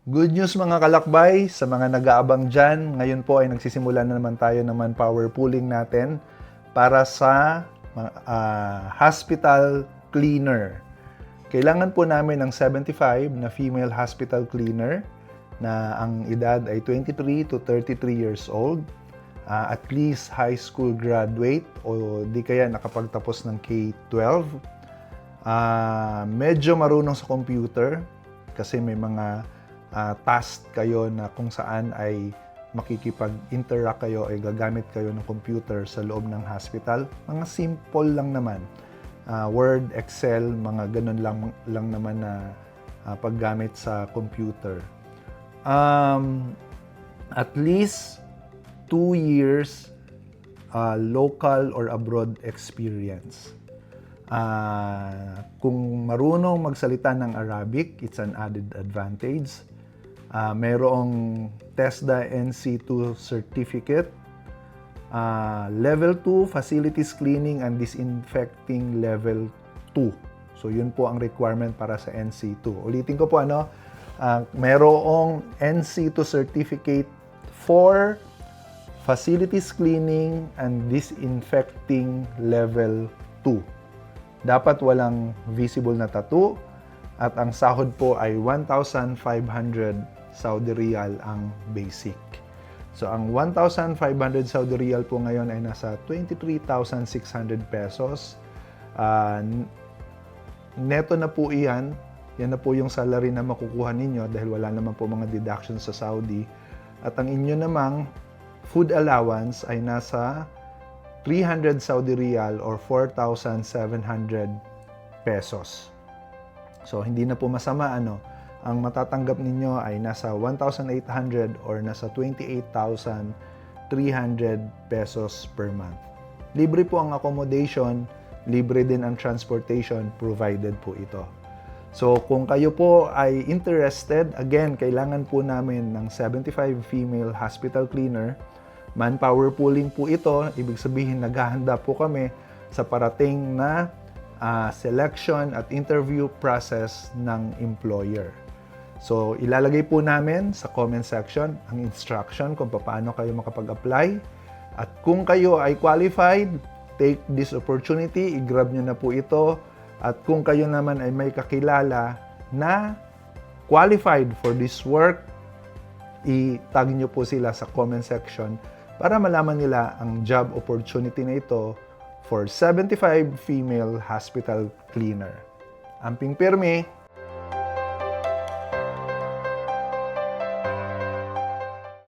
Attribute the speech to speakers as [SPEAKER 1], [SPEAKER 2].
[SPEAKER 1] Good news mga kalakbay, sa mga nag-aabang dyan, ngayon po ay nagsisimula na naman tayo ng manpower pooling natin para sa hospital cleaner. Kailangan po namin ng 75 na female hospital cleaner na ang edad ay 23 to 33 years old, at least high school graduate o di kaya nakapagtapos ng K-12. Medyo marunong sa computer kasi may mga task kayo na kung saan ay makikipag-interact kayo ay gagamit kayo ng computer sa loob ng hospital. Mga simple lang naman. Word, Excel, mga ganun lang naman na paggamit sa computer. At least 2 years local or abroad experience. Kung marunong magsalita ng Arabic, it's an added advantage. Mayroong TESDA NC2 certificate. Level 2, facilities cleaning and disinfecting level 2. So yun po ang requirement para sa NC2. Ulitin ko po mayroong NC2 certificate for facilities cleaning and disinfecting level 2. Dapat walang visible na tattoo at ang sahod po ay 1,500 Saudi Riyal ang basic. So ang 1,500 Saudi Riyal po ngayon ay nasa 23,600 pesos. Neto na po iyan. Yan na po yung salary na makukuha ninyo dahil wala naman po mga deductions sa Saudi. At ang inyo namang food allowance ay nasa 300 Saudi Riyal or 4,700 pesos. So hindi na po masama ang matatanggap ninyo ay nasa 1,800 or nasa 28,300 pesos per month. Libre po ang accommodation, libre din ang transportation, provided po ito. So kung kayo po ay interested, again, kailangan po namin ng 75 female hospital cleaner. Manpower pooling po ito, ibig sabihin naghahanda po kami sa parating na selection at interview process ng employer. So, ilalagay po namin sa comment section ang instruction kung paano kayo makapag-apply. At kung kayo ay qualified, take this opportunity, i-grab nyo na po ito. At kung kayo naman ay may kakilala na qualified for this work, i-tag nyo po sila sa comment section para malaman nila ang job opportunity na ito for 75 female hospital cleaner. Amping pirmi,